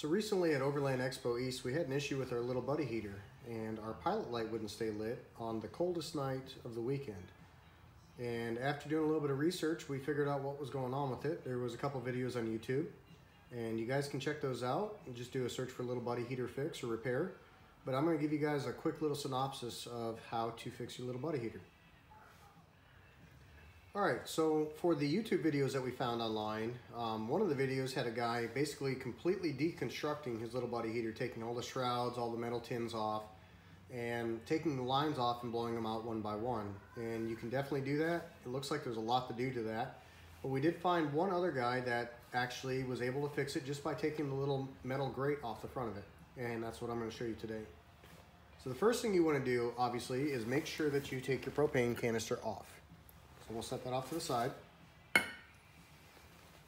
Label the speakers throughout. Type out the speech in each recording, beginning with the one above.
Speaker 1: So recently at Overland Expo East, we had an issue with our little buddy heater, and our pilot light wouldn't stay lit on the coldest night of the weekend. And after doing a little bit of research, we figured out what was going on with it. There was a couple videos on YouTube, and you guys can check those out and just do a search for little buddy heater fix or repair. But I'm going to give you guys a quick little synopsis of how to fix your little buddy heater. Alright, so for the YouTube videos that we found online, one of the videos had a guy basically completely deconstructing his little buddy heater, taking all the shrouds, all the metal tins off, and taking the lines off and blowing them out one by one. And you can definitely do that. It looks like there's a lot to do to that. But we did find one other guy that actually was able to fix it just by taking the little metal grate off the front of it. And that's what I'm going to show you today. So the first thing you want to do, obviously, is make sure that you take your propane canister off. So we'll set that off to the side.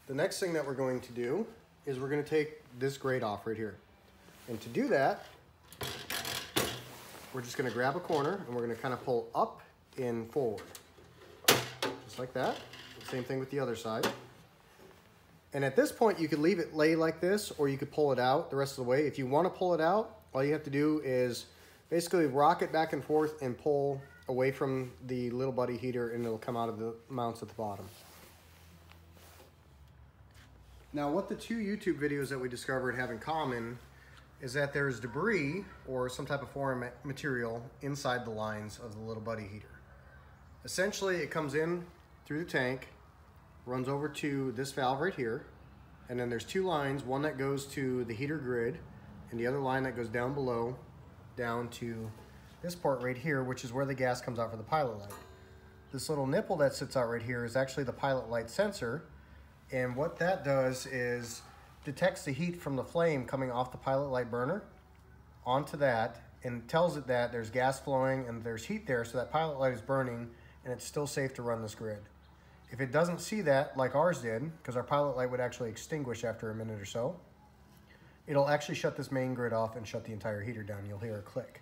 Speaker 1: The next thing that we're going to do is we're going to take this grate off right here. And to do that, we're just going to grab a corner and we're going to kind of pull up and forward. Just like that. Same thing with the other side. And at this point, you could leave it lay like this, or you could pull it out the rest of the way. If you want to pull it out, all you have to do is basically rock it back and forth and pull away from the little buddy heater, and it'll come out of the mounts at the bottom. Now, what the two YouTube videos that we discovered have in common is that there's debris or some type of foreign material inside the lines of the little buddy heater. Essentially, it comes in through the tank, runs over to this valve right here, and then there's two lines, one that goes to the heater grid and the other line that goes down below down to this part right here, which is where the gas comes out for the pilot light. This little nipple that sits out right here is actually the pilot light sensor, and what that does is detects the heat from the flame coming off the pilot light burner onto that and tells it that there's gas flowing and there's heat there, so that pilot light is burning and it's still safe to run this grid. If it doesn't see that, like ours did, because our pilot light would actually extinguish after a minute or so, it'll actually shut this main grid off and shut the entire heater down. You'll hear a click.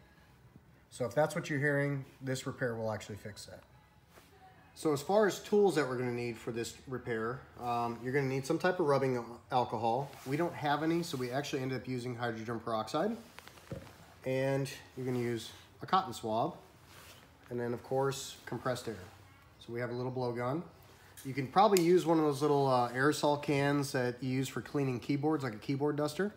Speaker 1: So if that's what you're hearing, this repair will actually fix that. So as far as tools that we're going to need for this repair, you're going to need some type of rubbing alcohol. We don't have any, so we actually ended up using hydrogen peroxide. And you're going to use a cotton swab, and then of course compressed air. So we have a little blowgun. You can probably use one of those little aerosol cans that you use for cleaning keyboards, like a keyboard duster.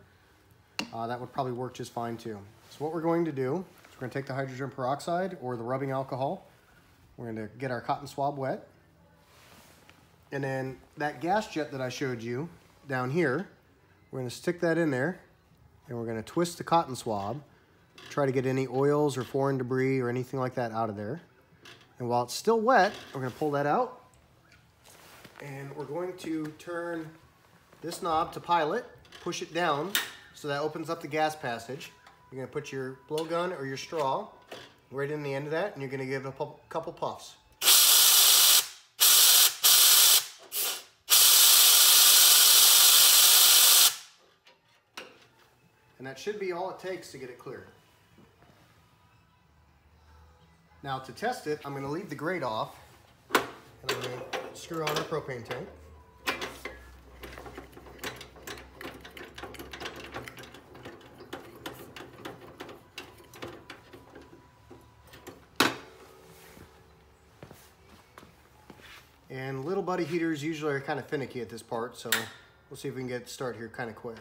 Speaker 1: That would probably work just fine too. So what we're going to do, we're going to take the hydrogen peroxide or the rubbing alcohol. We're going to get our cotton swab wet. And then that gas jet that I showed you down here, we're going to stick that in there and we're going to twist the cotton swab, try to get any oils or foreign debris or anything like that out of there. And while it's still wet, we're going to pull that out and we're going to turn this knob to pilot, push it down so that opens up the gas passage. You're going to put your blowgun or your straw right in the end of that, and you're going to give it a couple puffs. And that should be all it takes to get it clear. Now to test it, I'm going to leave the grate off, and I'm going to screw on our propane tank. And little buddy heaters usually are kind of finicky at this part, so we'll see if we can get started here kind of quick.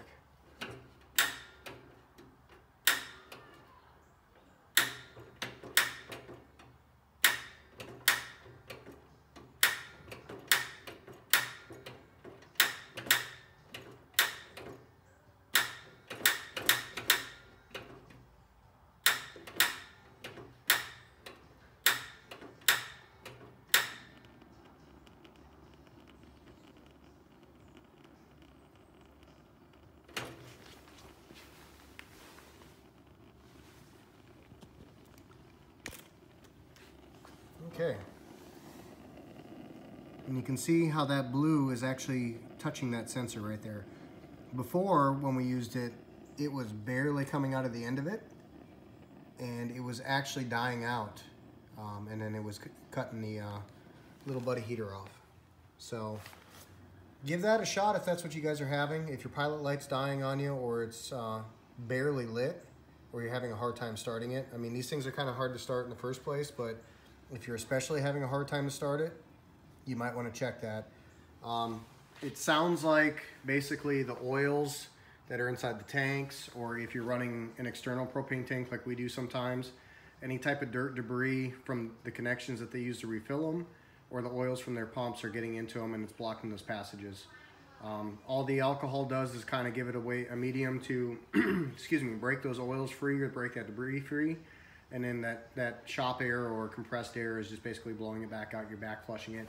Speaker 1: Okay, and you can see how that blue is actually touching that sensor right there. Before, when we used it, it was barely coming out of the end of it, and it was actually dying out, and then it was cutting the little buddy heater off. So give that a shot if that's what you guys are having. If your pilot light's dying on you, or it's barely lit, or you're having a hard time starting it. I mean, these things are kind of hard to start in the first place, but if you're especially having a hard time to start it, you might want to check that. It sounds like basically the oils that are inside the tanks, or if you're running an external propane tank like we do sometimes, any type of dirt, debris from the connections that they use to refill them, or the oils from their pumps are getting into them and it's blocking those passages. All the alcohol does is kind of give it a medium to, excuse me, break those oils free or break that debris free. And then that shop air or compressed air is just basically blowing it back out. You're back flushing it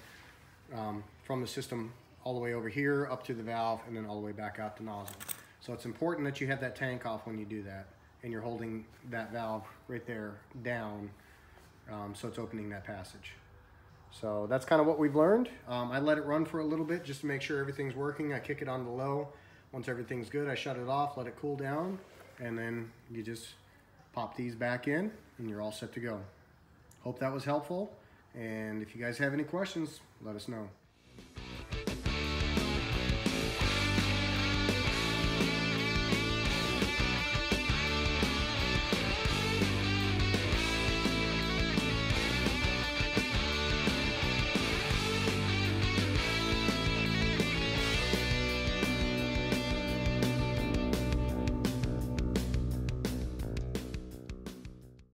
Speaker 1: from the system all the way over here up to the valve and then all the way back out the nozzle. So it's important that you have that tank off when you do that, and you're holding that valve right there down so it's opening that passage. So that's kind of what we've learned. I let it run for a little bit just to make sure everything's working. I kick it on the low. Once everything's good, I shut it off, let it cool down, and then you just pop these back in and you're all set to go. Hope that was helpful, and if you guys have any questions, let us know.